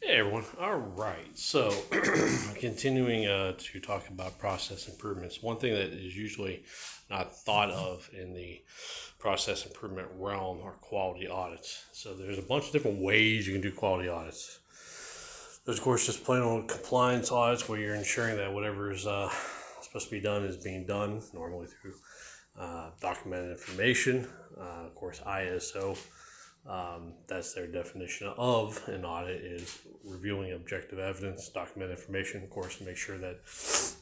Hey everyone. All right. So, continuing to talk about process improvements, one thing that is usually not thought of in the process improvement realm are quality audits. So, there's a bunch of different ways you can do quality audits. There's, of course, just plain old compliance audits where you're ensuring that whatever is supposed to be done is being done, normally through documented information. Of course, ISO, that's their definition of an audit, is reviewing objective evidence, documented information, of course, to make sure that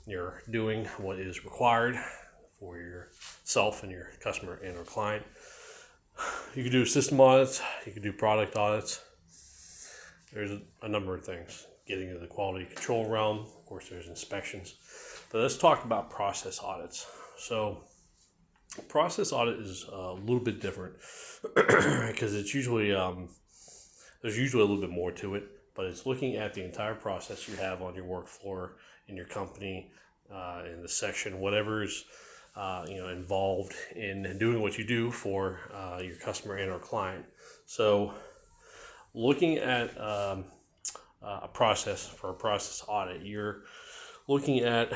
you're doing what is required for yourself and your customer and or client. You can do system audits, you can do product audits. There's a number of things. Getting into the quality control realm, of course, there's inspections. But let's talk about process audits. So, process audit is a little bit different because it's usually there's usually a little bit more to it, but it's looking at the entire process you have on your work floor in your company, in the section, whatever's involved in doing what you do for your customer and or client. So, looking at a process for a process audit, you're looking at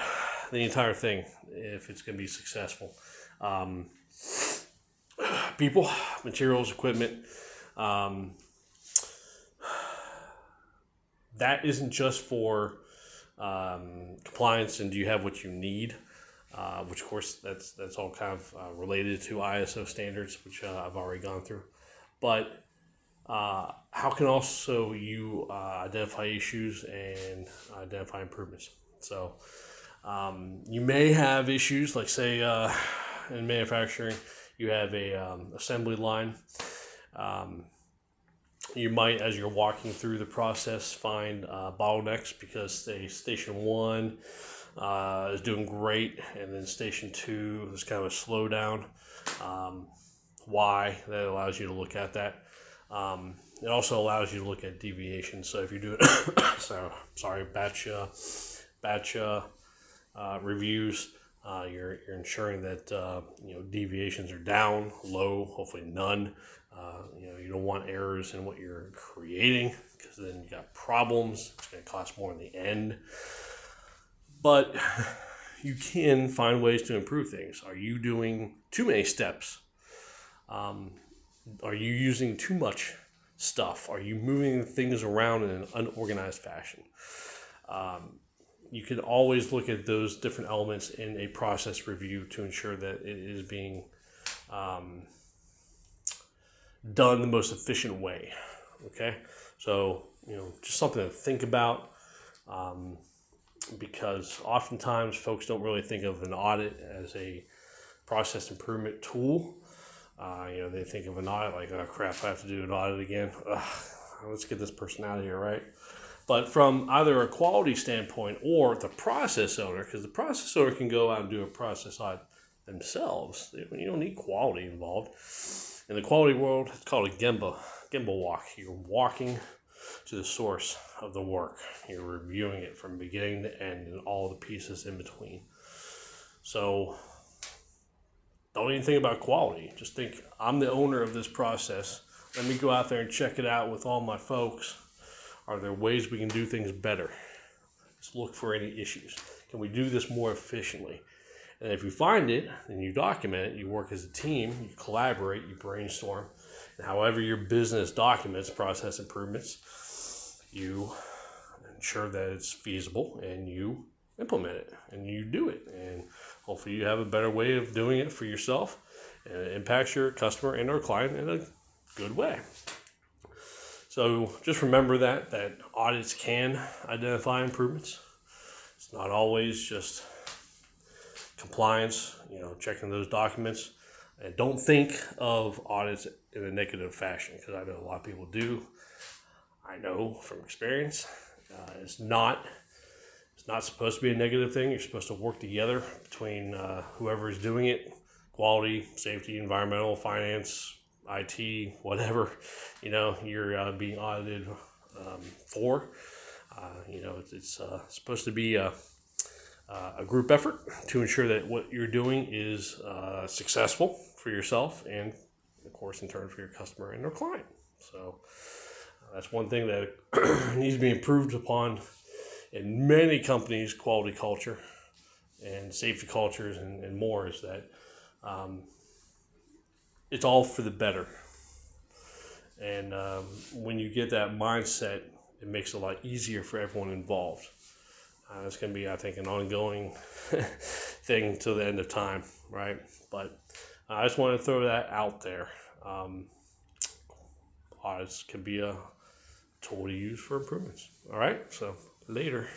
the entire thing if it's going to be successful. People, materials, equipment. Um, that isn't just for compliance and do you have what you need, which of course that's all kind of related to ISO standards, which I've already gone through. But how can also you identify issues and identify improvements? So you may have issues, like say in manufacturing, you have a assembly line. You might, as you're walking through the process, find bottlenecks because say station one is doing great, and then station two is kind of a slowdown. Why? That allows you to look at that. It also allows you to look at deviations. So if you're doing, batch reviews, you're ensuring that deviations are down, low, hopefully none. You don't want errors in what you're creating because then you got problems. It's going to cost more in the end. But you can find ways to improve things. Are you doing too many steps? Are you using too much stuff? Are you moving things around in an unorganized fashion? You can always look at those different elements in a process review to ensure that it is being done the most efficient way. Okay, so just something to think about, because oftentimes folks don't really think of an audit as a process improvement tool. They think of an audit like, oh crap, I have to do an audit again. Let's get this person out of here, right? But from either a quality standpoint or the process owner, because the process owner can go out and do a process audit themselves. You don't need quality involved. In the quality world, it's called a Gemba walk. You're walking to the source of the work. You're reviewing it from beginning to end and all the pieces in between. So don't even think about quality. Just think, I'm the owner of this process. Let me go out there and check it out with all my folks. Are there ways we can do things better? Let's look for any issues. Can we do this more efficiently? And if you find it, then you document it. You work as a team. You collaborate. You brainstorm. And however your business documents process improvements, you ensure that it's feasible and you implement it and you do it. And hopefully you have a better way of doing it for yourself, and it impacts your customer and our client in a good way. So just remember that audits can identify improvements. It's not always just compliance, checking those documents. And don't think of audits in a negative fashion, because I know a lot of people do. I know from experience, it's not supposed to be a negative thing. You're supposed to work together between whoever is doing it, quality, safety, environmental, finance, IT, whatever, you're being audited for. It's supposed to be a group effort to ensure that what you're doing is successful for yourself and, of course, in turn for your customer and their client. So That's one thing that needs to be improved upon in many companies' quality culture and safety cultures and more, is that it's all for the better. And when you get that mindset, it makes it a lot easier for everyone involved. It's going to be, I think, an ongoing thing till the end of time, right? But I just want to throw that out there. Audits can be a tool to use for improvements. All right, so later.